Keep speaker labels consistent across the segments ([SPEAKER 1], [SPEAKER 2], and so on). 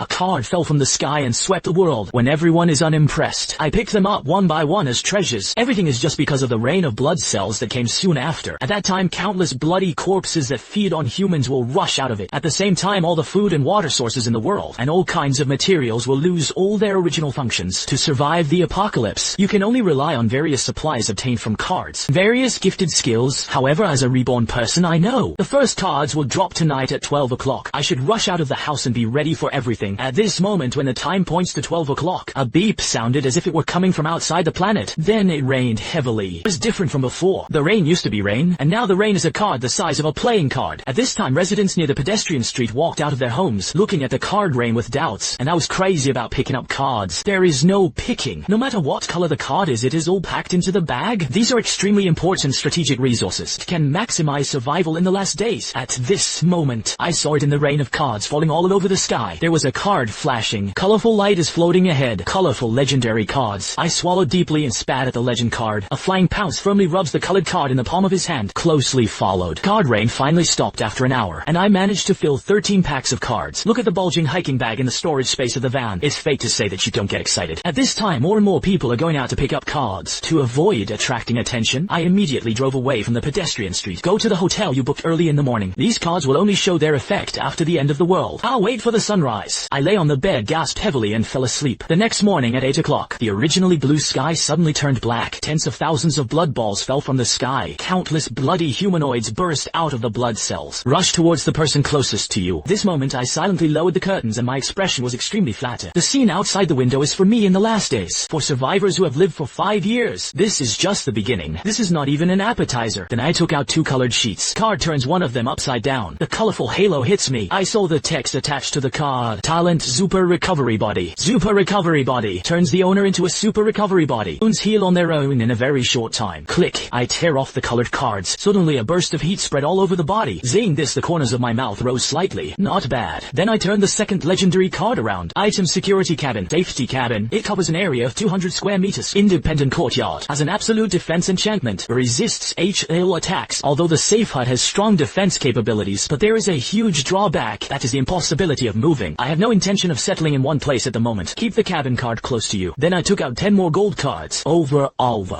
[SPEAKER 1] card fell from the sky and swept the world. When everyone is unimpressed, I pick them up one by one as treasures. Everything is just because of the rain of blood cells that came soon after. At that time, countless bloody corpses that feed on humans will rush out of it. At the same time, all the food and water sources in the world and all kinds of materials will lose all their original functions. To survive the apocalypse, you can only rely on various supplies obtained from cards. Various gifted skills. However, as a reborn person, I know the first cards will drop tonight at 12 o'clock. I should rush out of the house and be ready for everything. At this moment, when the time points to 12 o'clock, a beep sounded as if it were coming from outside the planet. Then it rained heavily. It was different from before. The rain used to be rain, and now the rain is a card the size of a playing card. At this time, residents near the pedestrian street walked out of their homes, looking at the card rain with doubts, and I was crazy about picking up cards. There is no picking. No matter what color the card is, it is all packed into the bag. These are extremely important strategic resources. It can maximize survival in the last days. At this moment, I saw it in the rain of cards falling all over the sky. There was a card flashing. Colorful light is floating ahead. Colorful legendary cards. I swallowed deeply and spat at the legend card. A flying pounce firmly rubs the colored card in the palm of his hand, closely followed. Card rain finally stopped after an hour, and I managed to fill 13 packs of cards. Look at the bulging hiking bag in the storage space of the van. It's fake to say that you don't get excited. At this time, more and more people are going out to pick up cards. To avoid attracting attention, I immediately drove away from the pedestrian street. Go to the hotel you booked early in the morning. These cards will only show their effect after the end of the world. I'll wait for the sunrise. I lay on the bed, gasped heavily, and fell asleep. The next morning at 8 o'clock, the originally blue sky suddenly turned black. Tens of thousands of blood balls fell from the sky. Countless bloody humanoids burst out of the blood cells. Rush towards the person closest to you. This moment I silently lowered the curtains and my expression was extremely flattered. The scene outside the window is for me in the last days. For survivors who have lived for 5 years. This is just the beginning. This is not even an appetizer. Then I took out 2 colored sheets. Card turns one of them upside down. The colorful halo hits me. I saw the text attached to the card. Talent Super Recovery Body. Super Recovery Body. Turns the owner into a super recovery body. Wounds heal on their own in a very short time. Click. I tear off the colored cards. Suddenly a burst of heat spread all over the body. Seeing this, the corners of my mouth rose slightly. Not bad. Then I turned the second legendary card around. Item Security Cabin. Safety Cabin. It covers an area of 200 square meters. Independent Courtyard. Has an absolute defense enchantment. Resists HL attacks. Although the safe hut has strong defense capabilities, but there is a huge drawback. That is the impossibility of moving. I have no intention of settling in one place at the moment. Keep the cabin card close to you. Then I took out 10 more gold cards. Over.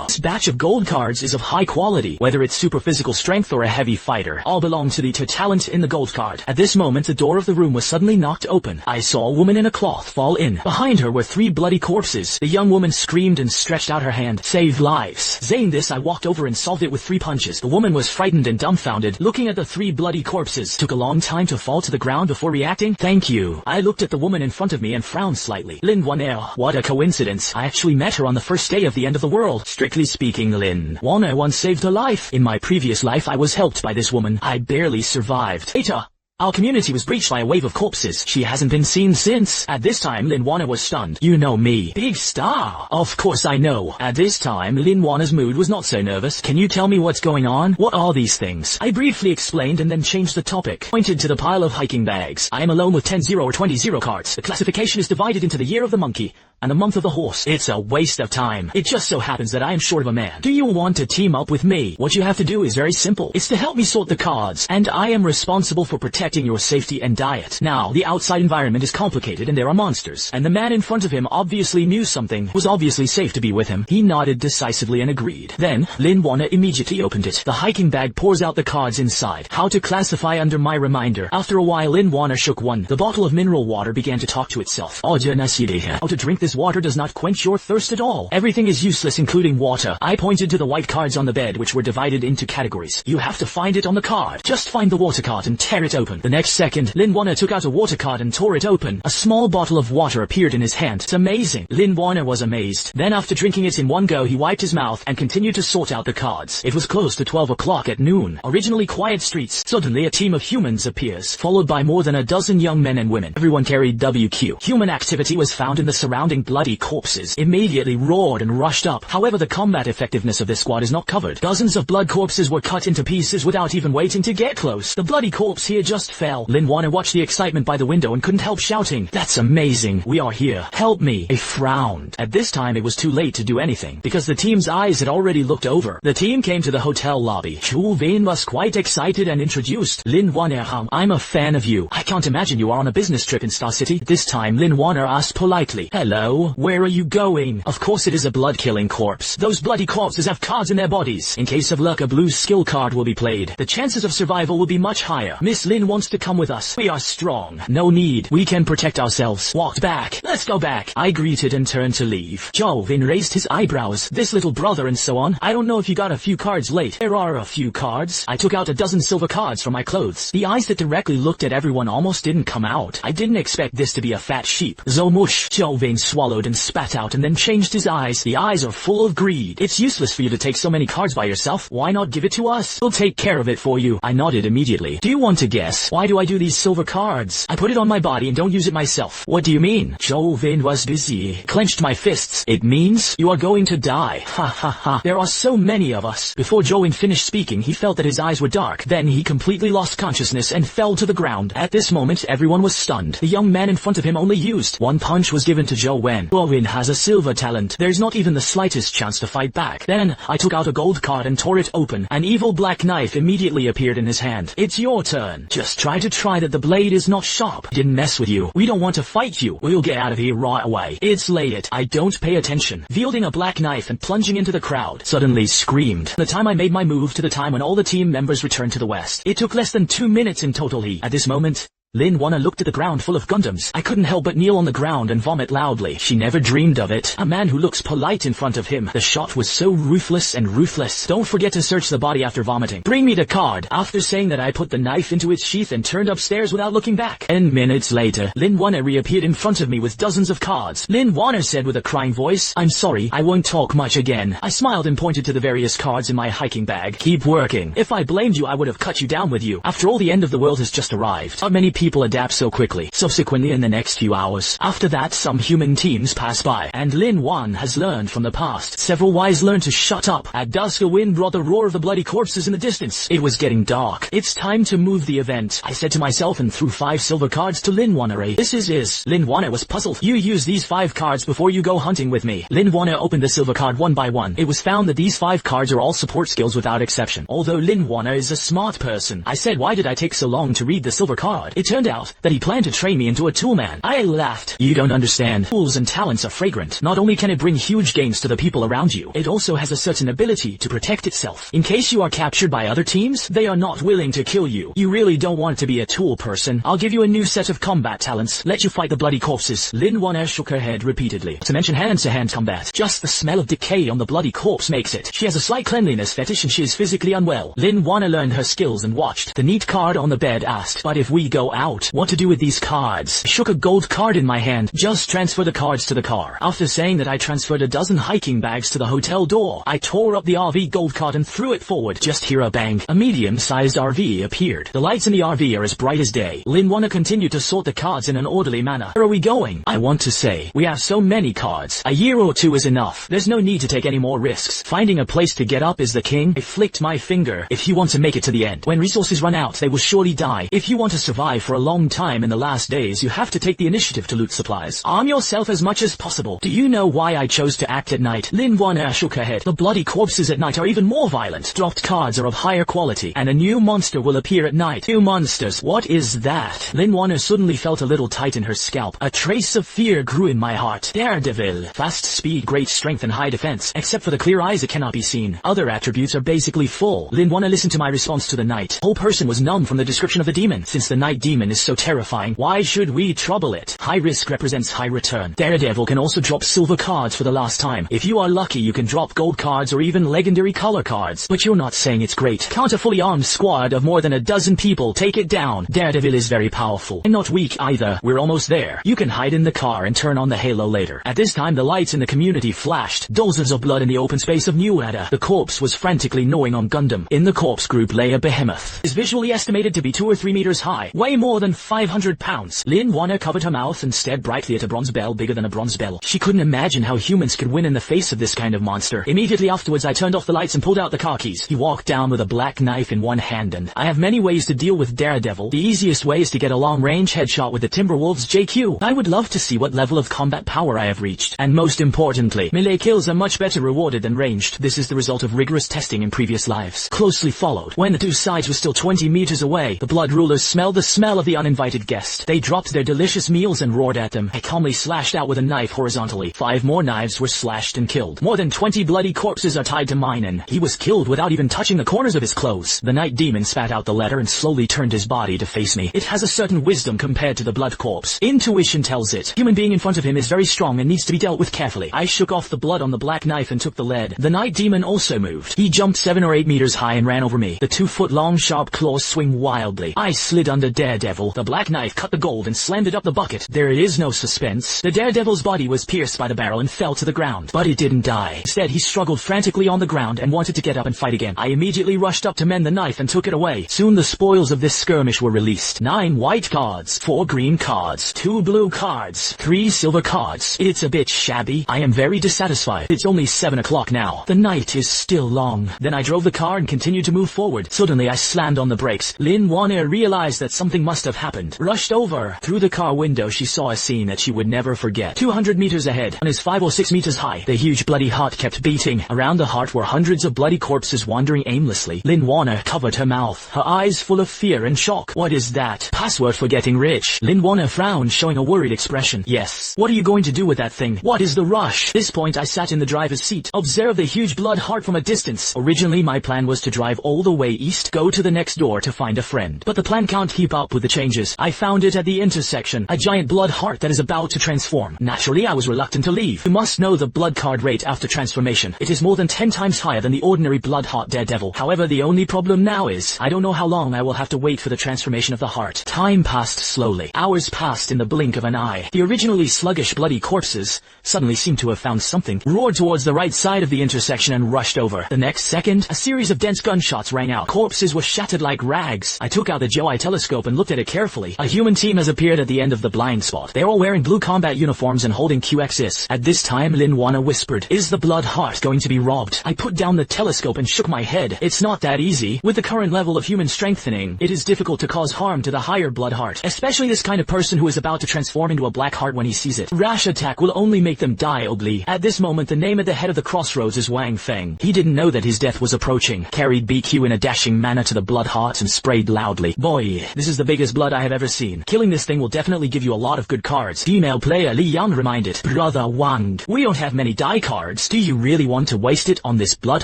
[SPEAKER 1] This batch of gold cards is of high quality. Whether it's super physical strength or a heavy fighter, all belong to the talent in the gold card. At this moment, the door of the room was suddenly knocked open. I saw a woman in a cloth fall in. Behind her were 3 bloody corpses. The young woman screamed and stretched out her hand. Save lives. Saying this, I walked over and solved it with 3 punches. The woman was frightened and dumbfounded, looking at the 3 bloody corpses. Took a long time to fall to the ground before reacting. Thank you. I looked at the woman in front of me and frowned slightly. Lin Wan'er. What a coincidence. I actually met her on the first day of the end of the world. Strictly speaking, Lin Wan'er once saved her life. In my previous life, I was helped by this woman. I barely survived. Later, our community was breached by a wave of corpses. She hasn't been seen since. At this time, Lin Wan'er was stunned. You know me. Big star. Of course I know. At this time, Lin Wan'er's mood was not so nervous. Can you tell me what's going on? What are these things? I briefly explained and then changed the topic. Pointed to the pile of hiking bags. I am alone with 10 0 or 20 0 cards. The classification is divided into the year of the monkey and the month of the horse. It's a waste of time. It just so happens that I am short of a man. Do you want to team up with me? What you have to do is very simple. It's to help me sort the cards, and I am responsible for protecting your safety and diet. Now, the outside environment is complicated and there are monsters, and the man in front of him obviously knew something. It was obviously safe to be with him. He nodded decisively and agreed. Then, Lin Wan'er immediately opened it. The hiking bag pours out the cards inside. How to classify under my reminder. After a while, Lin Wan'er shook one. The bottle of mineral water began to talk to itself. How to drink this water does not quench your thirst at all. Everything is useless, including water. I pointed to the white cards on the bed, which were divided into categories. You have to find it on the card. Just find the water card and tear it open. The next second, Lin Wan'er took out a water card and tore it open. A small bottle of water appeared in his hand. It's amazing. Lin Wan'er was amazed. Then after drinking it in one go, he wiped his mouth and continued to sort out the cards. It was close to 12 o'clock at noon. Originally quiet streets. Suddenly a team of humans appears, followed by more than a dozen young men and women. Everyone carried WQ. Human activity was found in the surrounding surrounding bloody corpses immediately roared and rushed up. However, the combat effectiveness of this squad is not covered. Dozens of blood corpses were cut into pieces without even waiting to get close. The bloody corpse here just fell. Lin Wan'er watched the excitement by the window and couldn't help shouting, "That's amazing. We are here. Help me." He frowned. At this time it was too late to do anything, because the team's eyes had already looked over. The team came to the hotel lobby. Chu Vin was quite excited and introduced, "Lin Wan'er, I'm a fan of you. I can't imagine you are on a business trip in Star City." This time Lin Wan'er asked politely, "Hello, where are you going?" Of course it is a blood-killing corpse. Those bloody corpses have cards in their bodies. In case of luck, a blue skill card will be played. The chances of survival will be much higher. Miss Lin wants to come with us. We are strong. No need. We can protect ourselves. Walked back. Let's go back. I greeted and turned to leave. Jovin raised his eyebrows. This little brother and so on. I don't know if you got a few cards late. There are a few cards. I took out a dozen silver cards from my clothes. The eyes that directly looked at everyone almost didn't come out. I didn't expect this to be a fat sheep. Zomush. Jovin swallowed and spat out and then changed his eyes. The eyes are full of greed. It's useless for you to take so many cards by yourself. Why not give it to us? We'll take care of it for you. I nodded immediately. Do you want to guess? Why do I do these silver cards? I put it on my body and don't use it myself. What do you mean? Jovin was busy. Clenched my fists. It means you are going to die. Ha ha ha. There are so many of us. Before Jovin finished speaking, he felt that his eyes were dark. Then he completely lost consciousness and fell to the ground. At this moment, everyone was stunned. The young man in front of him only used one punch was given to Jovin. Jovin has a silver talent. There's not even the slightest chance to fight back. Then, I took out a gold card and tore it open. An evil black knife immediately appeared in his hand. It's your turn. Just try that the blade is not sharp. Didn't mess with you. We don't want to fight you. We'll get out of here right away. It's late. I don't pay attention. Wielding a black knife and plunging into the crowd. Suddenly screamed. The time I made my move to the time when all the team members returned to the west. It took less than 2 minutes in total. At this moment, Lin Wan'er looked at the ground full of Gundams. I couldn't help but kneel on the ground and vomit loudly. She never dreamed of it. A man who looks polite in front of him. The shot was so ruthless and ruthless. Don't forget to search the body after vomiting. Bring me the card. After saying that, I put the knife into its sheath and turned upstairs without looking back. 10 minutes later, Lin Wan'er reappeared in front of me with dozens of cards. Lin Wan'er said with a crying voice, "I'm sorry, I won't talk much again." I smiled and pointed to the various cards in my hiking bag. "Keep working. If I blamed you, I would have cut you down with you. After all, the end of the world has just arrived. Not many people adapt so quickly. Subsequently, in the next few hours. After that, some human teams pass by, and Lin Wan'er has learned from the past. Several wise learned to shut up. At dusk, a wind brought the roar of the bloody corpses in the distance. It was getting dark. It's time to move the event, I said to myself and threw 5 silver cards to Lin Wan'er. This is. Lin Wan'er was puzzled. You use these 5 cards before you go hunting with me. Lin Wan'er opened the silver card one by one. It was found that these 5 cards are all support skills without exception. Although Lin Wan'er is a smart person, I said, why did I take so long to read the silver card? It turned out that he planned to train me into a toolman. I laughed. You don't understand. Tools and talents are fragrant. Not only can it bring huge gains to the people around you, it also has a certain ability to protect itself. In case you are captured by other teams, they are not willing to kill you. You really don't want to be a tool person. I'll give you a new set of combat talents. Let you fight the bloody corpses. Lin Wan'er shook her head repeatedly. To mention hand-to-hand combat. Just the smell of decay on the bloody corpse makes it. She has a slight cleanliness fetish and she is physically unwell. Lin Wan'er learned her skills and watched. The neat card on the bed asked, "But if we go out, what to do with these cards?" I shook a gold card in my hand. Just transfer the cards to the car. After saying that, I transferred a dozen hiking bags to the hotel door. I tore up the RV gold card and threw it forward. Just hear a bang. A medium-sized RV appeared. The lights in the RV are as bright as day. Lin Wan'er continued to sort the cards in an orderly manner. Where are we going? I want to say, we have so many cards. A year or 2 is enough. There's no need to take any more risks. Finding a place to get up is the king. I flicked my finger. If you want to make it to the end, when resources run out, they will surely die. If you want to survive for a long time in the last days, you have to take the initiative to loot supplies. Arm yourself as much as possible. Do you know why I chose to act at night? Lin Wan'er shook her head. The bloody corpses at night are even more violent. Dropped cards are of higher quality, and a new monster will appear at night. New monsters. What is that? Lin Wan'er suddenly felt a little tight in her scalp. A trace of fear grew in my heart. Daredevil. Fast speed, great strength, and high defense. Except for the clear eyes, it cannot be seen. Other attributes are basically full. Lin Wan'er listened to my response to the night. Whole person was numb from the description of the demon. Since the night demon is so terrifying, why should we trouble it? High risk represents high return. Daredevil can also drop silver cards for the last time. If you are lucky, you can drop gold cards or even legendary color cards. But you're not saying it's great. Count a fully armed squad of more than a dozen people. Take it down. Daredevil is very powerful. And not weak either. We're almost there. You can hide in the car and turn on the halo later. At this time, the lights in the community flashed. Dozens of blood in the open space of Newada. The corpse was frantically gnawing on Gundam. In the corpse group lay a behemoth. Is visually estimated to be 2 or 3 meters high. Way more more than 500 pounds. Lin Wan'er covered her mouth and stared brightly at a bronze bell bigger than a bronze bell. She couldn't imagine how humans could win in the face of this kind of monster. Immediately afterwards I turned off the lights and pulled out the car keys. He walked down with a black knife in one hand, and I have many ways to deal with Daredevil. The easiest way is to get a long-range headshot with the Timberwolves JQ. I would love to see what level of combat power I have reached. And most importantly, melee kills are much better rewarded than ranged. This is the result of rigorous testing in previous lives. Closely followed. When the two sides were still 20 meters away, the blood rulers smelled the smell of the uninvited guest. They dropped their delicious meals and roared at them. I calmly slashed out with a knife horizontally. 5 more knives were slashed and killed. More than 20 bloody corpses are tied to mine, and he was killed without even touching the corners of his clothes. The night demon spat out the letter and slowly turned his body to face me. It has a certain wisdom compared to the blood corpse. Intuition tells it. Human being in front of him is very strong and needs to be dealt with carefully. I shook off the blood on the black knife and took the lead. The night demon also moved. He jumped 7 or 8 meters high and ran over me. The 2-foot-long sharp claws swing wildly. I slid under Daredevil. The black knife cut the gold and slammed it up the bucket. There is no suspense. The Daredevil's body was pierced by the barrel and fell to the ground. But it didn't die. Instead, he struggled frantically on the ground and wanted to get up and fight again. I immediately rushed up to mend the knife and took it away. Soon the spoils of this skirmish were released. 9 white cards, 4 green cards, 2 blue cards, 3 silver cards. It's a bit shabby. I am very dissatisfied. It's only 7 o'clock now. The night is still long. Then I drove the car and continued to move forward. Suddenly I slammed on the brakes. Lin Wan'er realized that something must have happened. Rushed over. Through the car window she saw a scene that she would never forget. 200 meters ahead, and is 5 or 6 meters high. The huge bloody heart kept beating. Around the heart were hundreds of bloody corpses wandering aimlessly. Lin Wan'er covered her mouth, her eyes full of fear and shock. What is that? Password for getting rich. Lin Wan'er frowned, showing a worried expression. Yes. What are you going to do with that thing? What is the rush? At this point I sat in the driver's seat, observed the huge blood heart from a distance. Originally my plan was to drive all the way east, go to the next door to find a friend. But the plan can't keep up with the changes. I found it at the intersection, a giant blood heart that is about to transform. Naturally I was reluctant to leave. You must know the blood card rate after transformation. It is more than 10 times higher than the ordinary blood heart Daredevil. However, the only problem now is, I don't know how long I will have to wait for the transformation of the heart. Time passed slowly. Hours passed in the blink of an eye. The originally sluggish bloody corpses suddenly seemed to have found something, roared towards the right side of the intersection and rushed over. The next second, a series of dense gunshots rang out. Corpses were shattered like rags. I took out the Joy telescope and looked at it carefully. A human team has appeared at the end of the blind spot. They're all wearing blue combat uniforms and holding QXs. At this time, Lin Wan'er whispered, "Is the blood heart going to be robbed?" I put down the telescope and shook my head. It's not that easy. With the current level of human strengthening, it is difficult to cause harm to the higher blood heart, especially this kind of person who is about to transform into a black heart when he sees it. Rash attack will only make them die ugly. At this moment, the name at the head of the crossroads is Wang Feng. He didn't know that his death was approaching. Carried BQ in a dashing manner to the blood heart and sprayed loudly. "Boy, this is the biggest blood I have ever seen. Killing this thing will definitely give you a lot of good cards." Female player Li Yang reminded, "Brother Wang, we don't have many die cards. Do you really want to waste it on this blood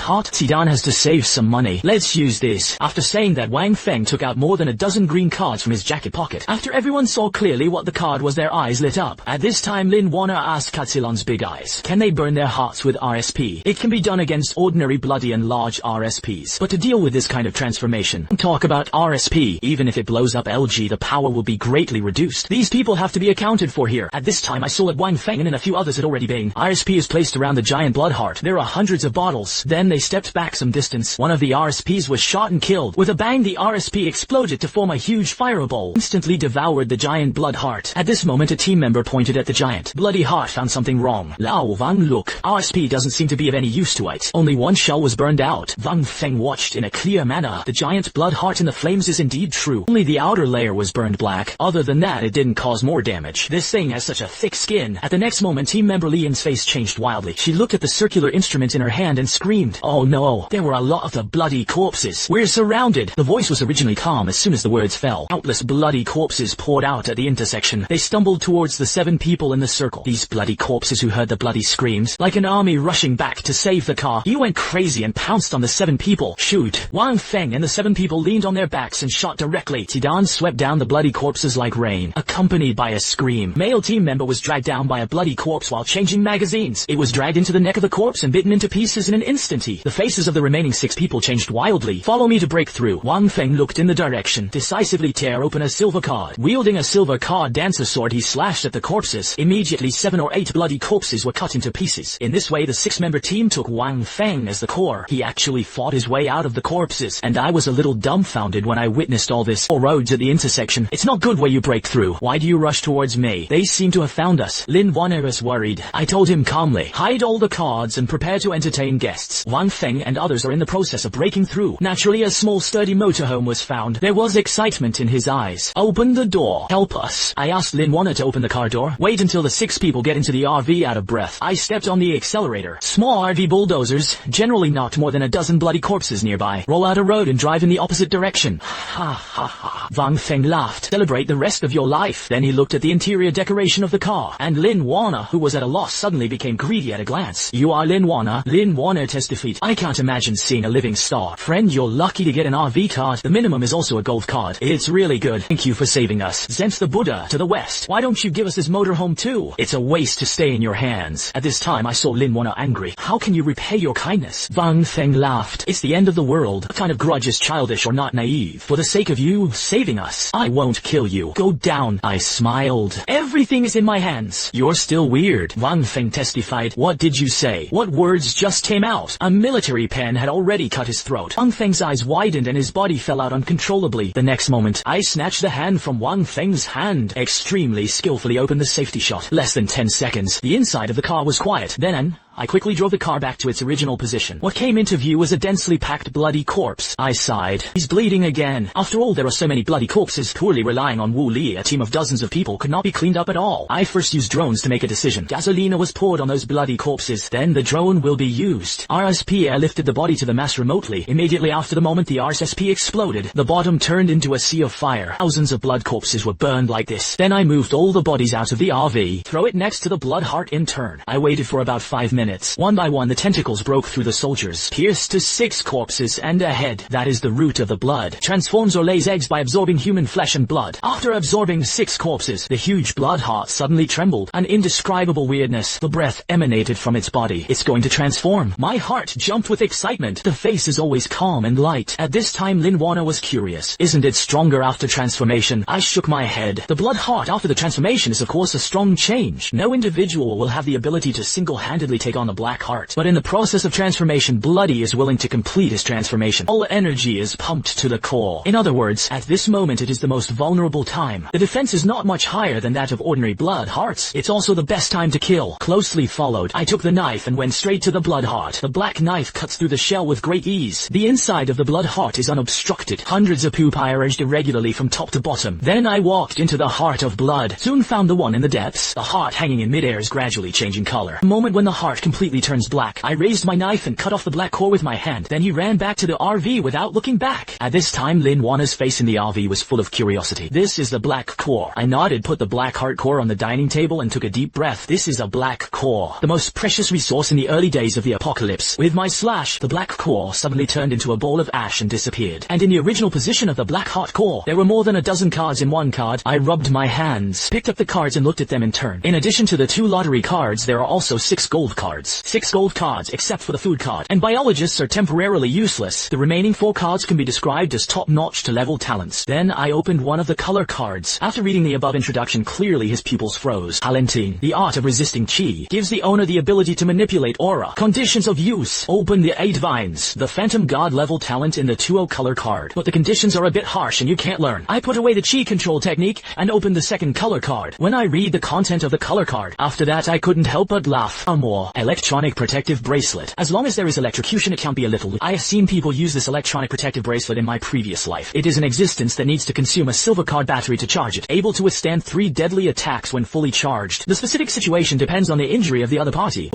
[SPEAKER 1] heart? Zidane has to save some money. Let's use this." After saying that, Wang Feng took out more than a dozen green cards from his jacket pocket. After everyone saw clearly what the card was, their eyes lit up. At this time, Lin Wan'er asked Katsilon's big eyes, "Can they burn their hearts with RSP?" It can be done against ordinary bloody and large RSPs. But to deal with this kind of transformation, talk about RSP, even if it blows up LG, the power will be greatly reduced. These people have to be accounted for here. At this time, I saw that Wang Feng and a few others had already been. RSP is placed around the giant blood heart. There are hundreds of bottles. Then they stepped back some distance. One of the RSPs was shot and killed. With a bang, the RSP exploded to form a huge fireball. Instantly devoured the giant blood heart. At this moment, a team member pointed at the giant bloody heart, found something wrong. "Lao Wang, look. RSP doesn't seem to be of any use to it. Only one shell was burned out." Wang Feng watched in a clear manner. The giant blood heart in the flames is indeed true. Only the outer layer was burned black. Other than that, it didn't cause more damage. This thing has such a thick skin. At the next moment, team member Lian's face changed wildly. She looked at the circular instrument in her hand and screamed, "Oh no, there were a lot of the bloody corpses. We're surrounded." The voice was originally calm as soon as the words fell. Countless bloody corpses poured out at the intersection. They stumbled towards the 7 people in the circle. These bloody corpses who heard the bloody screams, like an army rushing back to save the car. He went crazy and pounced on the 7 people. Shoot! Wang Feng and the 7 people leaned on their backs and shot directly. Zidane swept down the bloody corpses like rain, accompanied by a scream. Male team member was dragged down by a bloody corpse while changing magazines. It was dragged into the neck of the corpse and bitten into pieces in an instant. The faces of the remaining 6 people changed wildly. "Follow me to break through." Wang Feng looked in the direction, decisively tear open a silver card. Wielding a silver card dancer sword, he slashed at the corpses. Immediately 7 or 8 bloody corpses were cut into pieces. In this way, the 6-member team took Wang Feng as the core. He actually fought his way out of the corpses, and I was a little dumbfounded when I witnessed all this. All roads at the intersection. It's not good where you break through. Why do you rush towards me? They seem to have found us. Lin Wan'er is worried. I told him calmly, hide all the cards and prepare to entertain guests. Wang Feng and others are in the process of breaking through. Naturally, a small sturdy motorhome was found. There was excitement in his eyes. Open the door. Help us. I asked Lin Wan'er to open the car door. Wait until the 6 people get into the RV out of breath. I stepped on the accelerator. Small RV bulldozers generally knocked more than a dozen bloody corpses nearby. Roll out a road and drive in the opposite direction. Ha ha ha. Wang Feng laughed. Celebrate the rest of your life. Then he looked at the interior decoration of the car. And Lin Wan'er, who was at a loss, suddenly became greedy at a glance. You are Lin Wan'er. Lin Wan'er testified. I can't imagine seeing a living star. Friend, you're lucky to get an RV card. The minimum is also a gold card. It's really good. Thank you for saving us. Zent the Buddha to the west. Why don't you give us this motorhome too? It's a waste to stay in your hands. At this time I saw Lin Wan'er angry. How can you repay your kindness? Wang Feng laughed. It's the end of the world. What kind of grudge is childish or not naive? For the sake of you saving us, I won't kill you. Go down. I smiled. Everything is in my hands. You're still weird. Wang Feng testified. What did you say? What words just came out? A military pen had already cut his throat. Wang Feng's eyes widened and his body fell out uncontrollably. The next moment, I snatched the hand from Wang Feng's hand, extremely skillfully opened the safety shot. Less than 10 seconds. The inside of the car was quiet. Then, I quickly drove the car back to its original position. What came into view was a densely packed bloody corpse. I sighed. He's bleeding again. After all, there are so many bloody corpses. Poorly relying on Wu Li, a team of dozens of people could not be cleaned up at all. I first used drones to make a decision. Gasolina was poured on those bloody corpses. Then the drone will be used. RSP airlifted the body to the mass remotely. Immediately after the moment the RSP exploded, the bottom turned into a sea of fire. Thousands of blood corpses were burned like this. Then I moved all the bodies out of the RV. Throw it next to the blood heart in turn. I waited for about 5 minutes. One by one the tentacles broke through the soldiers, pierced to 6 corpses and a head. That is the root of the blood. Transforms or lays eggs by absorbing human flesh and blood. After absorbing 6 corpses, the huge blood heart suddenly trembled. An indescribable weirdness. The breath emanated from its body. It's going to transform. My heart jumped with excitement. The face is always calm and light. At this time Lin Wan'er was curious. Isn't it stronger after transformation? I shook my head. The blood heart after the transformation is of course a strong change. No individual will have the ability to single-handedly take on the black heart. But in the process of transformation, Bloody is willing to complete his transformation. All energy is pumped to the core. In other words, at this moment it is the most vulnerable time. The defense is not much higher than that of ordinary blood hearts. It's also the best time to kill. Closely followed, I took the knife and went straight to the blood heart. The black knife cuts through the shell with great ease. The inside of the blood heart is unobstructed. Hundreds of pupae are edged irregularly from top to bottom. Then I walked into the heart of blood. Soon found the one in the depths. The heart hanging in midair is gradually changing color. The moment when the heart completely turns black, I raised my knife and cut off the black core with my hand. Then he ran back to the RV without looking back. At this time Lin Wan'er's face in the RV was full of curiosity. This is the black core. I nodded, put the black heart core on the dining table and took a deep breath. This is a black core, the most precious resource in the early days of the apocalypse. With my slash, the black core suddenly turned into a ball of ash and disappeared. And in the original position of the black heart core, there were more than a dozen cards in one card. I rubbed my hands, picked up the cards and looked at them in turn. In addition to the 2 lottery cards, there are also 6 gold cards. 6 gold cards, except for the food card. And biologists are temporarily useless. The remaining 4 cards can be described as top-notch to level talents. Then I opened one of the color cards. After reading the above introduction, clearly his pupils froze. Talenting, the art of resisting Qi, gives the owner the ability to manipulate aura. Conditions of use. Open the 8 vines. The phantom god level talent in the 2-0 color card. But the conditions are a bit harsh and you can't learn. I put away the Qi control technique and opened the 2nd color card. When I read the content of the color card, after that I couldn't help but laugh. More electronic protective bracelet. As long as there is electrocution it can be a little. I have seen people use this electronic protective bracelet in my previous life. It is an existence that needs to consume a silver card battery to charge it, able to withstand 3 deadly attacks when fully charged. The specific situation depends on the injury of the other party.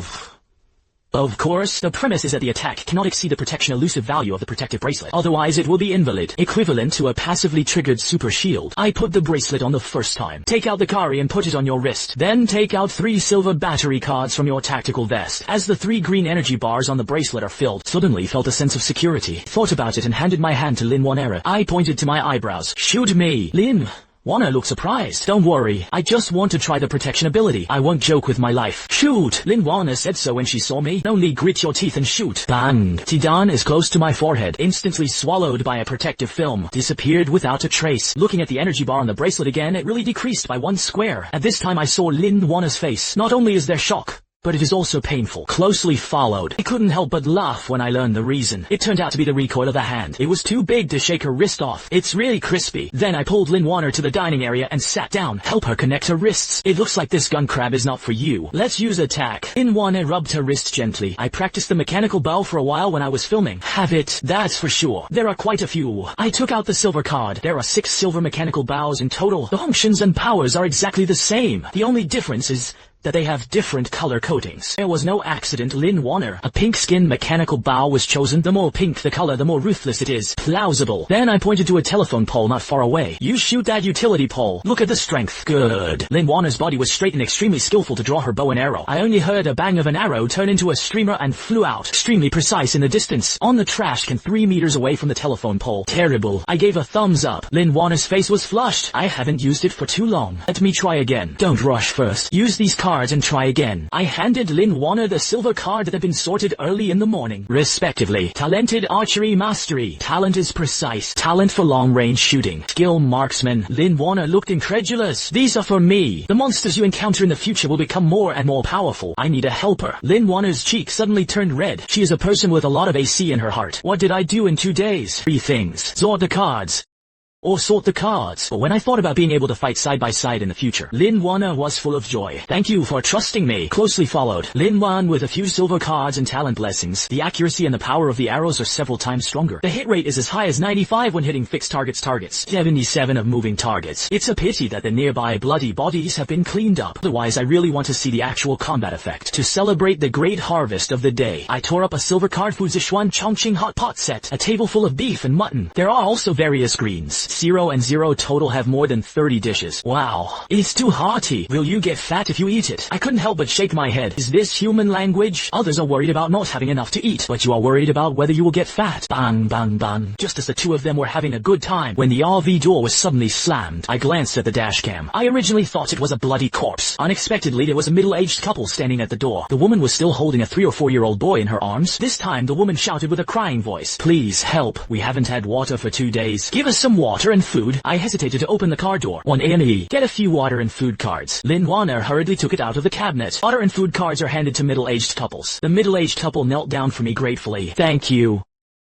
[SPEAKER 1] Of course, the premise is that the attack cannot exceed the protection elusive value of the protective bracelet. Otherwise it will be invalid, equivalent to a passively triggered super shield. I put the bracelet on the first time. Take out the kari and put it on your wrist. Then take out 3 silver battery cards from your tactical vest. As the 3 green energy bars on the bracelet are filled, suddenly felt a sense of security. Thought about it and handed my hand to Lin Wan'er. I pointed to my eyebrows. Shoot me. Lin Wan'er looked surprised. Don't worry, I just want to try the protection ability. I won't joke with my life. Shoot! Lin Wan'er said so when she saw me. Only grit your teeth and shoot. Bang! Tidan is close to my forehead, instantly swallowed by a protective film. Disappeared without a trace. Looking at the energy bar on the bracelet again, it really decreased by 1 square. At this time I saw Lin Wan'er's face. Not only is there shock, but it is also painful. Closely followed. I couldn't help but laugh when I learned the reason. It turned out to be the recoil of the hand. It was too big to shake her wrist off. It's really crispy. Then I pulled Lin Wan'er to the dining area and sat down. Help her connect her wrists. It looks like this gun crab is not for you. Let's use attack. Lin Wan'er rubbed her wrist gently. I practiced the mechanical bow for a while when I was filming. Have it. That's for sure. There are quite a few. I took out the silver card. There are 6 silver mechanical bows in total. The functions and powers are exactly the same. The only difference is that they have different color coatings. There was no accident. Lin Wan'er. A pink skin mechanical bow was chosen. The more pink the color, the more ruthless it is. Plausible. Then I pointed to a telephone pole not far away. You shoot that utility pole. Look at the strength. Good. Lin Wan'er's body was straight and extremely skillful to draw her bow and arrow. I only heard a bang of an arrow turn into a streamer and flew out. Extremely precise in the distance. On the trash can 3 meters away from the telephone pole. Terrible. I gave a thumbs up. Lin Wan'er's face was flushed. I haven't used it for too long. Let me try again. Don't rush first. Use these cards and try again. I handed Lin Wan'er the silver card that had been sorted early in the morning. Respectively, talented archery mastery. Talent is precise. Talent for long-range shooting. Skill marksman. Lin Wan'er looked incredulous. These are for me. The monsters you encounter in the future will become more and more powerful. I need a helper. Lin Wan'er's cheek suddenly turned red. She is a person with a lot of AC in her heart. What did I do in 2 days? 3 things. Sort the cards. Or sort the cards. But when I thought about being able to fight side by side in the future, Lin Wan'er was full of joy. Thank you for trusting me. Closely followed. Lin Wan with a few silver cards and talent blessings. The accuracy and the power of the arrows are several times stronger. The hit rate is as high as 95 when hitting fixed targets. 77 of moving targets. It's a pity that the nearby bloody bodies have been cleaned up. Otherwise, I really want to see the actual combat effect. To celebrate the great harvest of the day, I tore up a silver card for Sichuan Chongqing hot pot set. A table full of beef and mutton. There are also various greens. 0 and 0 total have more than 30 dishes. Wow. It's too hearty. Will you get fat if you eat it? I couldn't help but shake my head. Is this human language? Others are worried about not having enough to eat, but you are worried about whether you will get fat. Bang, bang, bang. Just as the two of them were having a good time, when the RV door was suddenly slammed, I glanced at the dash cam. I originally thought it was a bloody corpse. Unexpectedly, there was a middle-aged couple standing at the door. The woman was still holding a 3 or 4-year-old boy in her arms. This time, the woman shouted with a crying voice, "Please help. We haven't had water for 2 days. Give us some water and food." I hesitated to open the car door. 1 Get a few water and food cards. Lin Wan'er hurriedly took it out of the cabinet. Water and food cards are handed to middle-aged couples. The middle-aged couple knelt down for me gratefully. Thank you.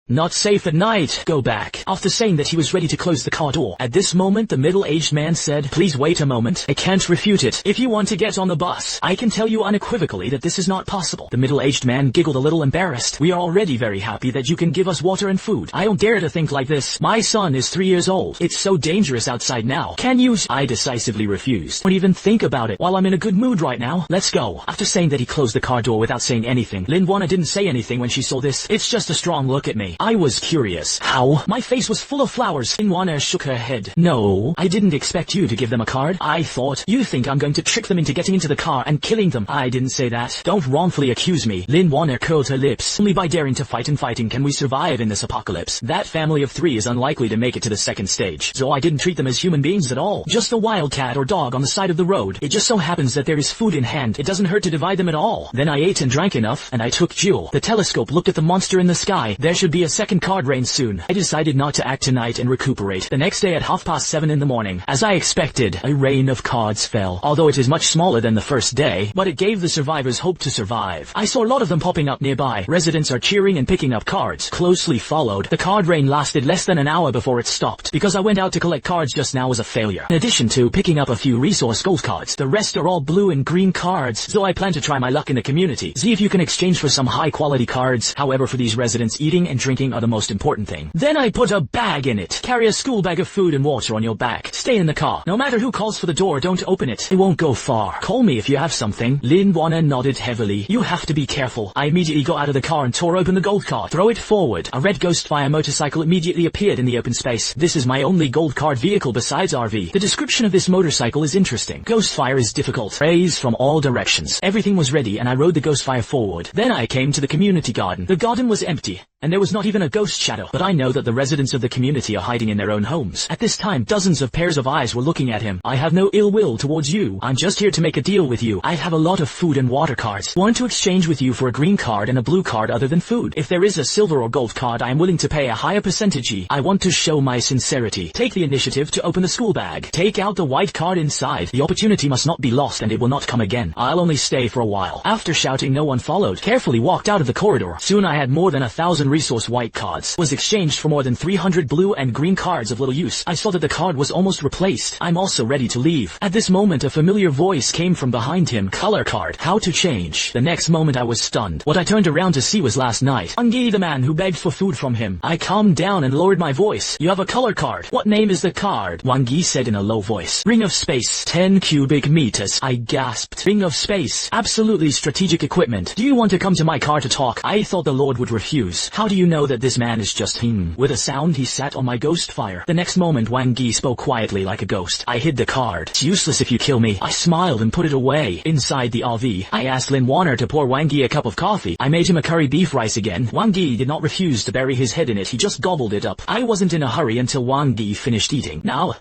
[SPEAKER 1] Not safe at night. Go back. After saying that he was ready to close the car door. At this moment, the middle-aged man said, "Please wait a moment. I can't refute it. If you want to get on the bus, I can tell you unequivocally that this is not possible." The middle-aged man giggled a little embarrassed. "We are already very happy that you can give us water and food. I don't dare to think like this. My son is 3 years old. It's so dangerous outside now. Can you?" I decisively refused. Don't even think about it. While I'm in a good mood right now, let's go. After saying that he closed the car door without saying anything, Lin Wan'er didn't say anything when she saw this. It's just a strong look at me. I was curious. How? My face was full of flowers. Lin Wan'er shook her head. "No, I didn't expect you to give them a card. I thought, you think I'm going to trick them into getting into the car and killing them." I didn't say that. Don't wrongfully accuse me. Lin Wan'er curled her lips. Only by daring to fight and fighting can we survive in this apocalypse. That family of 3 is unlikely to make it to the second stage. So I didn't treat them as human beings at all. Just a wild cat or dog on the side of the road. It just so happens that there is food in hand. It doesn't hurt to divide them at all. Then I ate and drank enough, and I took Jewel. The telescope looked at the monster in the sky. There should be a second card rain soon. I decided not to act tonight and recuperate. The next day at 7:30 in the morning, as I expected, a rain of cards fell. Although it is much smaller than the first day, but it gave the survivors hope to survive. I saw a lot of them popping up nearby. Residents are cheering and picking up cards. Closely followed. The card rain lasted less than an hour before it stopped. Because I went out to collect cards just now was a failure. In addition to picking up a few resource gold cards, the rest are all blue and green cards. So I plan to try my luck in the community. See if you can exchange for some high quality cards. However, for these residents, eating and drinking are the most important thing. Then I put a bag in it. Carry a school bag of food and water on your back. Stay in the car. No matter who calls for the door, don't open it. It won't go far. Call me if you have something. Lin Wan'er nodded heavily. You have to be careful. I immediately got out of the car and tore open the gold card. Throw it forward. A red Ghostfire motorcycle immediately appeared in the open space. This is my only gold card vehicle besides RV. The description of this motorcycle is interesting. Ghostfire is difficult. Rays from all directions. Everything was ready and I rode the Ghostfire forward. Then I came to the community garden. The garden was empty, and there was not even a ghost shadow. But I know that the residents of the community are hiding in their own homes. At this time, dozens of pairs of eyes were looking at him. I have no ill will towards you. I'm just here to make a deal with you. I have a lot of food and water cards. Want to exchange with you for a green card and a blue card other than food. If there is a silver or gold card, I am willing to pay a higher percentage. I want to show my sincerity. Take the initiative to open the school bag. Take out the white card inside. The opportunity must not be lost and it will not come again. I'll only stay for a while. After shouting, no one followed. Carefully walked out of the corridor. Soon I had more than 1,000 resource white cards. Was exchanged for more than 300 blue and green cards of little use. I saw that the card was almost replaced. I'm also ready to leave. At this moment a familiar voice came from behind him. Color card. How to change. The next moment I was stunned. What I turned around to see was last night. Wangi, the man who begged for food from him. I calmed down and lowered my voice. You have a color card. What name is the card? Wangi said in a low voice. Ring of space. 10 cubic meters. I gasped. Ring of space. Absolutely strategic equipment. Do you want to come to my car to talk? I thought the Lord would refuse. How do you know that this man is just him? With a sound he sat on my ghost fire. The next moment Wangi spoke quietly like a ghost. I hid the card. It's useless if you kill me. I smiled and put it away. Inside the RV, I asked Lin Wan'er to pour Wangi a cup of coffee. I made him a curry beef rice again. Wangi did not refuse to bury his head in it. He just gobbled it up. I wasn't in a hurry until Wangi finished eating. Now,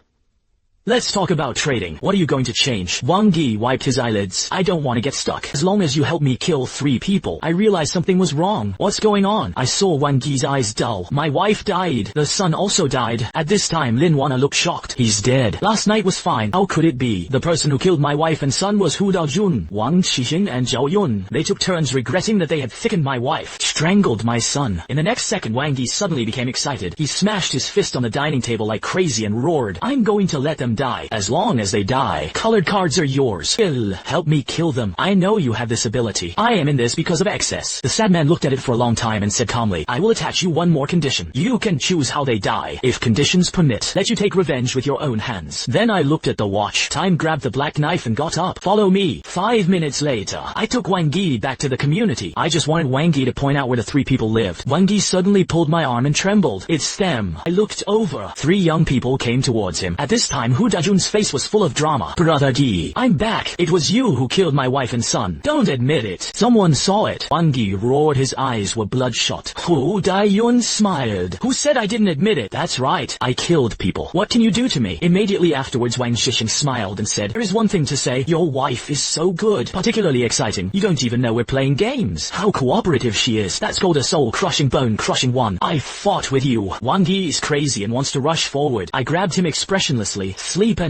[SPEAKER 1] let's talk about trading. What are you going to change? Wangi wiped his eyelids. I don't want to get stuck. As long as you help me kill 3 people. I realized something was wrong. What's going on? I saw Wangi's eyes dull. My wife died. The son also died. At this time, Lin Wan'er looked shocked. He's dead. Last night was fine. How could it be? The person who killed my wife and son was Hu Dajun, Wang Xixing, and Zhao Yun. They took turns regretting that they had thickened my wife, strangled my son. In the next second, Wangi suddenly became excited. He smashed his fist on the dining table like crazy and roared, I'm going to let them die. As long as they die, colored cards are yours. Help me kill them. I know you have this ability. I am in this because of excess. The sad man looked at it for a long time and said calmly, I will attach you one more condition. You can choose how they die. If conditions permit, let you take revenge with your own hands. Then I looked at the watch. Time grabbed the black knife and got up. Follow me. 5 minutes later, I took Wangi back to the community. I just wanted Wangi to point out where the 3 people lived. Wangi suddenly pulled my arm and trembled. It's them. I looked over. 3 young people came towards him. At this time, Hu Dajun's face was full of drama. Brother D, I'm back. It was you who killed my wife and son. Don't admit it. Someone saw it. Wangi roared. His eyes were bloodshot. Hu Dajun smiled. Who said I didn't admit it? That's right. I killed people. What can you do to me? Immediately afterwards, Wang Xixing smiled and said, there is one thing to say. Your wife is so good. Particularly exciting. You don't even know we're playing games. How cooperative she is. That's called a soul-crushing, bone-crushing one. I fought with you. Wangi is crazy and wants to rush forward. I grabbed him expressionlessly. Sleep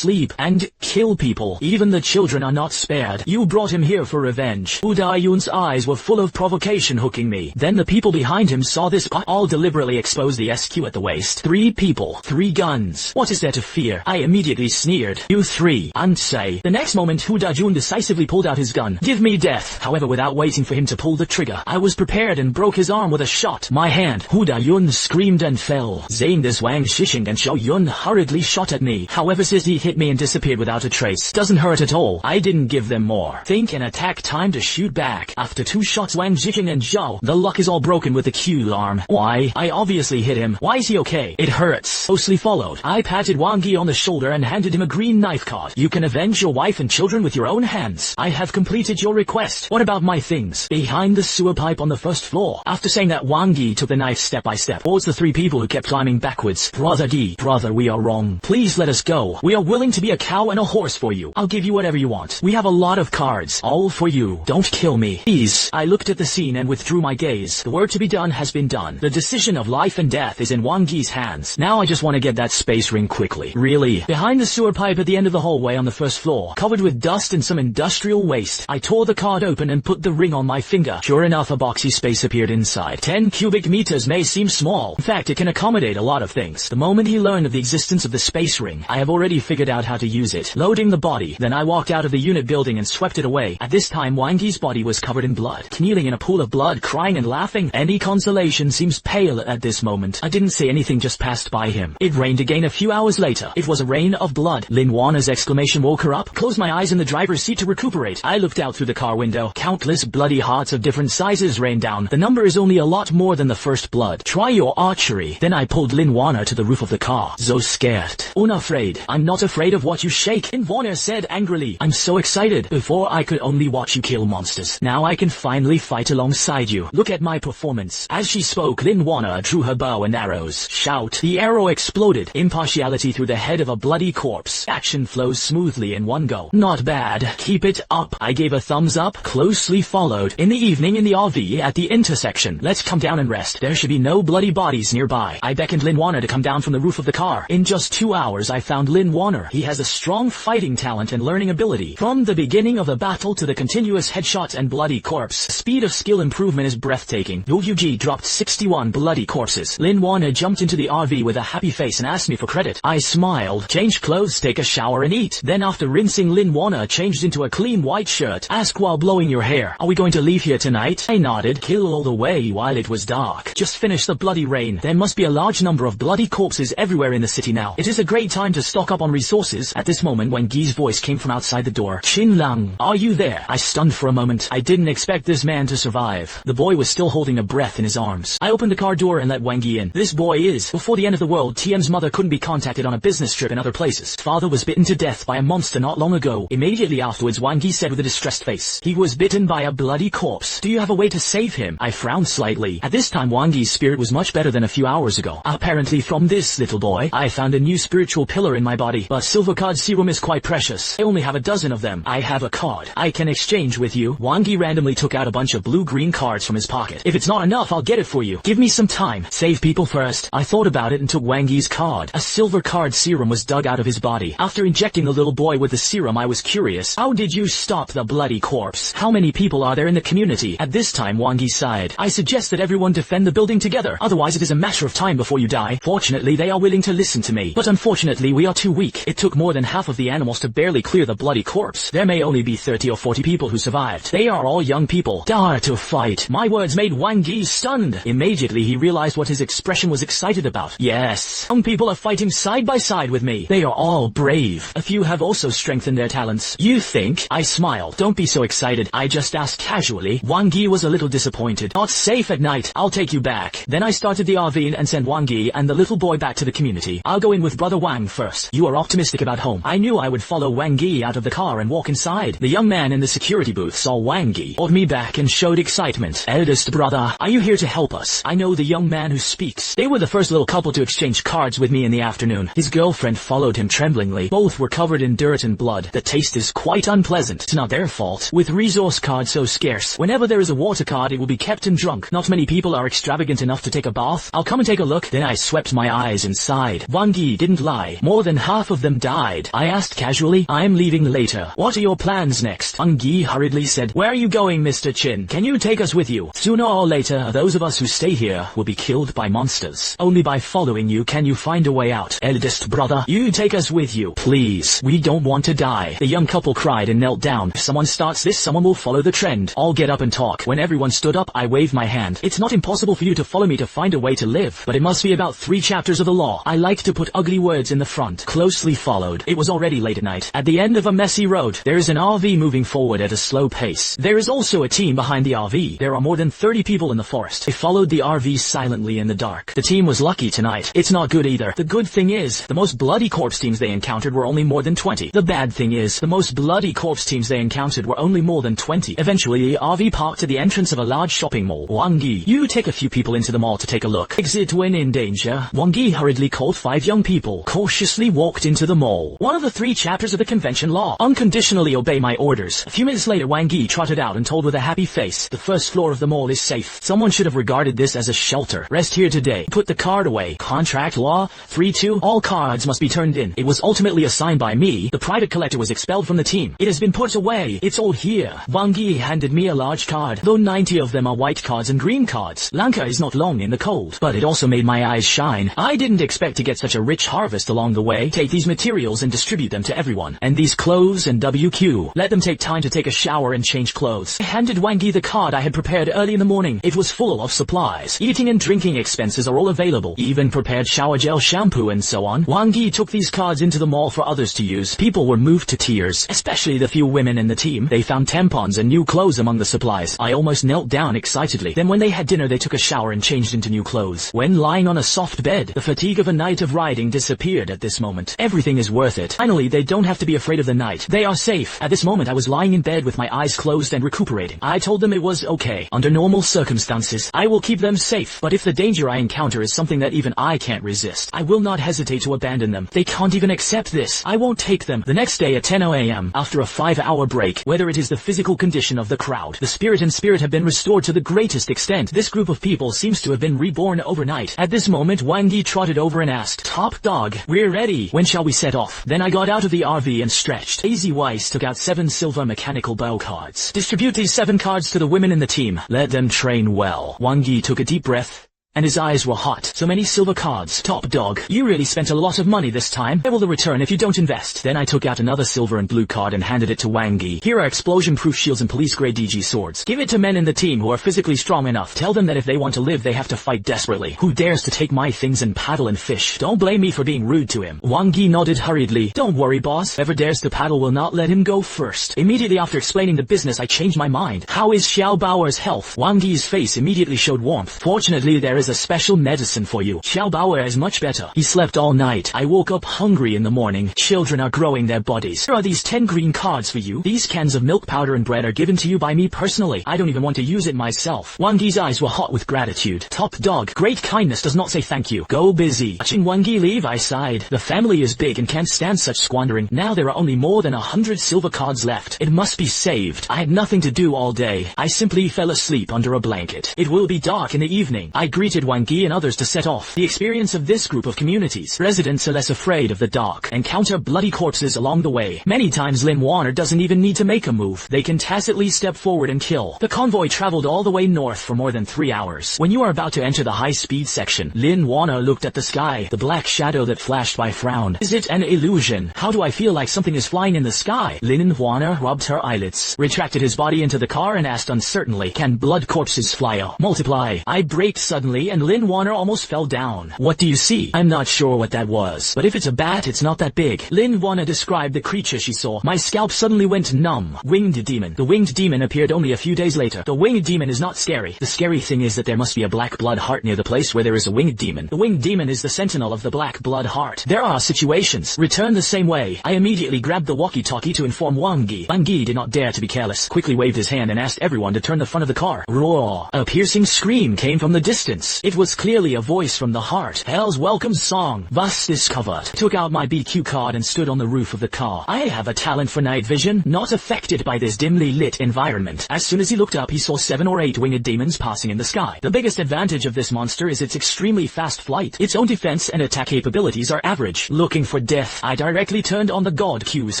[SPEAKER 1] and kill people. Even the children are not spared. You brought him here for revenge. Hu Dajun's eyes were full of provocation, hooking me. Then the people behind him saw this. All deliberately exposed the SQ at the waist. 3 people, 3 guns. What is there to fear? I immediately sneered. You 3, and say. The next moment, Hu Dajun decisively pulled out his gun. Give me death. However, without waiting for him to pull the trigger, I was prepared and broke his arm with a shot. My hand. Hu Dajun screamed and fell. Zayn this Wang Xixing and Zhao Yun hurriedly shot at me. However, he hit me and disappeared without a trace. Doesn't hurt at all. I didn't give them more. Think and attack time to shoot back. After 2 shots, Wang Xixing and Zhao. The luck is all broken with the Q arm. Why? I obviously hit him. Why is he okay? It hurts. Closely followed. I patted Wangi on the shoulder and handed him a green knife card. You can avenge your wife and children with your own hands. I have completed your request. What about my things? Behind the sewer pipe on the 1st floor. After saying that, Wangi took the knife step by step towards the 3 people who kept climbing backwards. Brother D, brother, we are wrong. Please let us go. We are willing to be a cow and a horse for you. I'll give you whatever you want. We have a lot of cards. All for you. Don't kill me. Please. I looked at the scene and withdrew my gaze. The work to be done has been done. The decision of life and death is in Wangi's hands. Now I just want to get that space ring quickly. Really. Behind the sewer pipe at the end of the hallway on the 1st floor, covered with dust and some industrial waste, I tore the card open and put the ring on my finger. Sure enough, a boxy space appeared inside. 10 cubic meters may seem small. In fact, it can accommodate a lot of things. The moment he learned of the existence of the space ring, I have already figured out how to use it. Loading the body, then I walked out of the unit building and swept it away. At this time, Wangi's body was covered in blood. Kneeling in a pool of blood, crying and laughing. Any consolation seems pale at this moment. I didn't say anything, just passed by him. It rained again a few hours later. It was a rain of blood. Lin Wan'er's exclamation woke her up. Closed my eyes in the driver's seat to recuperate. I looked out through the car window. Countless bloody hearts of different sizes rained down. The number is only a lot more than the first blood. Try your archery. Then I pulled Lin Wan'er to the roof of the car. So scared. Unafraid. afraid. I'm not afraid of what you shake, Lin Wan'er said angrily. I'm so excited. Before I could only watch you kill monsters. Now I can finally fight alongside you. Look at my performance. As she spoke, Lin Wan'er drew her bow and arrows. Shout. The arrow exploded. Impartiality through the head of a bloody corpse. Action flows smoothly in one go. Not bad. Keep it up. I gave a thumbs up. Closely followed. In the evening in the RV at the intersection. Let's come down and rest. There should be no bloody bodies nearby. I beckoned Lin Wan'er to come down from the roof of the car. In just 2 hours I found Lin Wan'er. He has a strong fighting talent and learning ability. From the beginning of the battle to the continuous headshots and bloody corpse, speed of skill improvement is breathtaking. UG dropped 61 bloody corpses. Lin Wan'er jumped into the RV with a happy face and asked me for credit. I smiled. Change clothes, take a shower and eat. Then after rinsing, Lin Wan'er changed into a clean white shirt. Ask while blowing your hair. Are we going to leave here tonight? I nodded. Kill all the way while it was dark. Just finished the bloody rain. There must be a large number of bloody corpses everywhere in the city now. It is a great time to stock up on resources. At this moment Wengi's voice came from outside the door. Qin Lang, are you there? I stunned for a moment. I didn't expect this man to survive. The boy was still holding a breath in his arms. I opened the car door and let Wengi in. This boy is, before the end of the world, TM's mother couldn't be contacted on a business trip in other places. Father was bitten to death by a monster not long ago. Immediately afterwards, Wengi said with a distressed face, he was bitten by a bloody corpse. Do you have a way to save him? I frowned slightly. At this time Wengi's spirit was much better than a few hours ago. Apparently from this little boy, I found a new spiritual pillar in my body, but silver card serum is quite precious. I only have a dozen of them. I have a card I can exchange with you. Wengi randomly took out a bunch of blue-green cards from his pocket. If it's not enough, I'll get it for you. Give me some time. Save people first. I thought about it and took Wengi's card. A silver card serum was dug out of his body. After injecting the little boy with the serum, I was curious. How did you stop the bloody corpse? How many people are there in the community? At this time, Wengi sighed. I suggest that everyone defend the building together. Otherwise, it is a matter of time before you die. Fortunately, they are willing to listen to me. But unfortunately, we are too weak. It took more than half of the animals to barely clear the bloody corpse. There may only be 30 or 40 people who survived. They are all young people. Dare to fight. My words made Wengi stunned. Immediately, he realized what his expression was excited about. Yes, young people are fighting side by side with me. They are all brave. A few have also strengthened their talents. You think? I smiled. Don't be so excited. I just asked casually. Wengi was a little disappointed. Not safe at night. I'll take you back. Then I started the RV and sent Wengi and the little boy back to the community. I'll go in with Brother Wang first. You are optimistic about home. I knew I would follow Wengi out of the car and walk inside. The young man in the security booth saw Wengi, pulled me back and showed excitement. Eldest brother, are you here to help us? I know the young man who speaks. They were the first little couple to exchange cards with me in the afternoon. His girlfriend followed him tremblingly. Both were covered in dirt and blood. The taste is quite unpleasant. It's not their fault. With resource cards so scarce, whenever there is a water card it will be kept and drunk. Not many people are extravagant enough to take a bath. I'll come and take a look. Then I swept my eyes and sighed. Wengi didn't lie. More than half of them died. I asked casually, I'm leaving later. What are your plans next? Wengi hurriedly said, where are you going, Mr. Qin? Can you take us with you? Sooner or later, those of us who stay here will be killed by monsters. Only by following you can you find a way out. Eldest brother, you take us with you. Please, we don't want to die. The young couple cried and knelt down. If someone starts this, someone will follow the trend. All get up and talk. When everyone stood up, I waved my hand. It's not impossible for you to follow me to find a way to live, but it must be about 3 chapters of the law. I like to put ugly words in the front. Closely followed. It was already late at night. At the end of a messy road, there is an RV moving forward at a slow pace. There is also a team behind the RV. There are more than 30 people in the forest. They followed the RV silently in the dark. The team was lucky tonight. It's not good either. The good thing is, the most bloody corpse teams they encountered were only more than 20. The bad thing is, the most bloody corpse teams they encountered were only more than 20. Eventually, the RV parked at the entrance of a large shopping mall. Wengi, you take a few people into the mall to take a look. Exit when in danger. Wengi hurriedly called 5 young people, cautiously walked into the mall. One of the 3 chapters of the convention law. Unconditionally obey my orders. A few minutes later, Wengi trotted out and told with a happy face, the first floor of the mall is safe. Someone should have regarded this as a shelter. Rest here today. Put the card away. Contract law 3-2. All cards must be turned in. It was ultimately assigned by me. The private collector was expelled from the team. It has been put away. It's all here. Wengi handed me a large card, though 90 of them are white cards and green cards. Lanka is not long in the cold, but it also made my eyes shine. I didn't expect to get such a rich harvest along the way. Take these materials and distribute them to everyone. And these clothes and WQ. Let them take time to take a shower and change clothes. I handed Wengi the card I had prepared early in the morning. It was full of supplies. Eating and drinking expenses are all available. Even prepared shower gel, shampoo and so on. Wengi took these cards into the mall for others to use. People were moved to tears, especially the few women in the team. They found tampons and new clothes among the supplies. I almost knelt down excitedly. Then when they had dinner, they took a shower and changed into new clothes. When lying on a soft bed, the fatigue of a night of riding disappeared at this moment. moment. Everything is worth it. Finally, they don't have to be afraid of the night. They are safe. At this moment, I was lying in bed with my eyes closed and recuperating. I told them it was okay. Under normal circumstances, I will keep them safe. But if the danger I encounter is something that even I can't resist, I will not hesitate to abandon them. They can't even accept this. I won't take them. The next day at 10 a.m., after a 5-hour break, whether it is the physical condition of the crowd, the spirit have been restored to the greatest extent. This group of people seems to have been reborn overnight. At this moment, Wang-He trotted over and asked, "Top dog, we're ready. When shall we set off?" Then I got out of the RV and stretched. Easy Weiss took out 7 silver mechanical bow cards. "Distribute these 7 cards to the women in the team. Let them train well." Wang-He took a deep breath, and his eyes were hot. "So many silver cards. Top dog, you really spent a lot of money this time. Where will the return if you don't invest?" Then I took out another silver and blue card and handed it to Wang-He. "Here are explosion-proof shields and police-grade DG swords. Give it to men in the team who are physically strong enough. Tell them that if they want to live, they have to fight desperately. Who dares to take my things and paddle and fish? Don't blame me for being rude to him." Wang-He nodded hurriedly. "Don't worry, boss. Whoever dares to paddle will not let him go first." Immediately after explaining the business, I changed my mind. "How is Xiao Baoer's health?" Wang-He's face immediately showed warmth. "Fortunately, there is a special medicine for you. Xiao Baoer is much better. He slept all night. I woke up hungry in the morning. Children are growing their bodies. Here are these 10 green cards for you. These cans of milk powder and bread are given to you by me personally. I don't even want to use it myself." Wang-He's eyes were hot with gratitude. "Top dog, great kindness does not say thank you. Go busy." Watching Wang-He leave, I sighed. The family is big and can't stand such squandering. Now there are only more than 100 silver cards left. It must be saved. I had nothing to do all day. I simply fell asleep under a blanket. It will be dark in the evening. I greeted Wang-He and others to set off. The experience of this group of communities. Residents are less afraid of the dark. Encounter bloody corpses along the way. Many times Lin Wan'er doesn't even need to make a move. They can tacitly step forward and kill. The convoy traveled all the way north for more than 3 hours. When you are about to enter the high-speed section, Lin Wan'er looked at the sky. The black shadow that flashed by frowned. "Is it an illusion? How do I feel like something is flying in the sky?" Lin Wan'er rubbed her eyelids, retracted his body into the car and asked uncertainly, "Can blood corpses fly or multiply?" I braked suddenly and Lin Wan'er almost fell down. "What do you see?" "I'm not sure what that was, but if it's a bat, it's not that big." Lin Wan'er described the creature she saw. My scalp suddenly went numb. Winged demon. The winged demon appeared only a few days later. The winged demon is not scary. The scary thing is that there must be a black blood heart near the place where there is a winged demon. The winged demon is the sentinel of the black blood heart. There are situations. Return the same way. I immediately grabbed the walkie-talkie to inform Wang-He. Wang-He did not dare to be careless. Quickly waved his hand and asked everyone to turn the front of the car. Roar. A piercing scream came from the distance. It was clearly a voice from the heart. Hell's welcome song. Vows discovered. Took out my BQ card and stood on the roof of the car. I have a talent for night vision, not affected by this dimly lit environment. As soon as he looked up, he saw 7 or 8 winged demons passing in the sky. The biggest advantage of this monster is its extremely fast flight. Its own defense and attack capabilities are average. Looking for death, I directly turned on the God Q's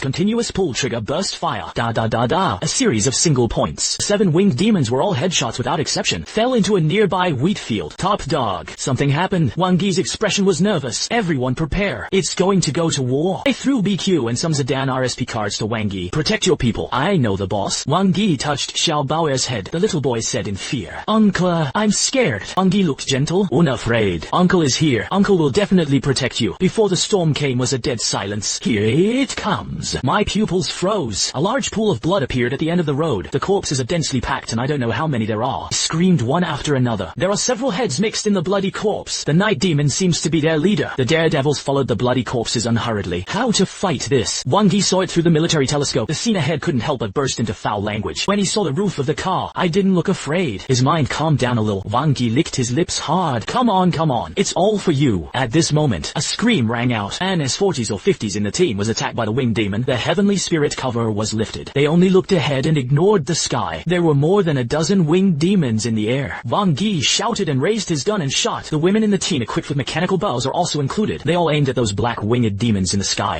[SPEAKER 1] continuous pull trigger burst fire. Da da da da. A series of single points. 7 winged demons were all headshots without exception. Fell into a nearby wheat field. Top dog. Something happened. Wang-He's expression was nervous. Everyone prepare. It's going to go to war. I threw BQ and some Zidane RSP cards to Wang-He. Protect your people. I know the boss. Wang-He touched Xiao Baoer's head. The little boy said in fear, "Uncle, I'm scared." Wang-He looked gentle. "Unafraid. Uncle is here. Uncle will definitely protect you." Before the storm came was a dead silence. Here it comes. My pupils froze. A large pool of blood appeared at the end of the road. The corpses are densely packed and I don't know how many there are. Screamed one after another. There are several heads mixed in the bloody corpse. The night demon seems to be their leader. The daredevils followed the bloody corpses unhurriedly. How to fight this? Wang-He saw it through the military telescope. The scene ahead couldn't help but burst into foul language. When he saw the roof of the car, I didn't look afraid. His mind calmed down a little. Wang-He licked his lips hard. Come on, come on. It's all for you." At this moment, a scream rang out. An S40s or 50s in the team was attacked by the winged demon. The heavenly spirit cover was lifted. They only looked ahead and ignored the sky. There were more than a dozen winged demons in the air. Wang-He shouted and raised his gun and shot. The women in the team equipped with mechanical bows are also included. They all aimed at those black winged demons in the sky.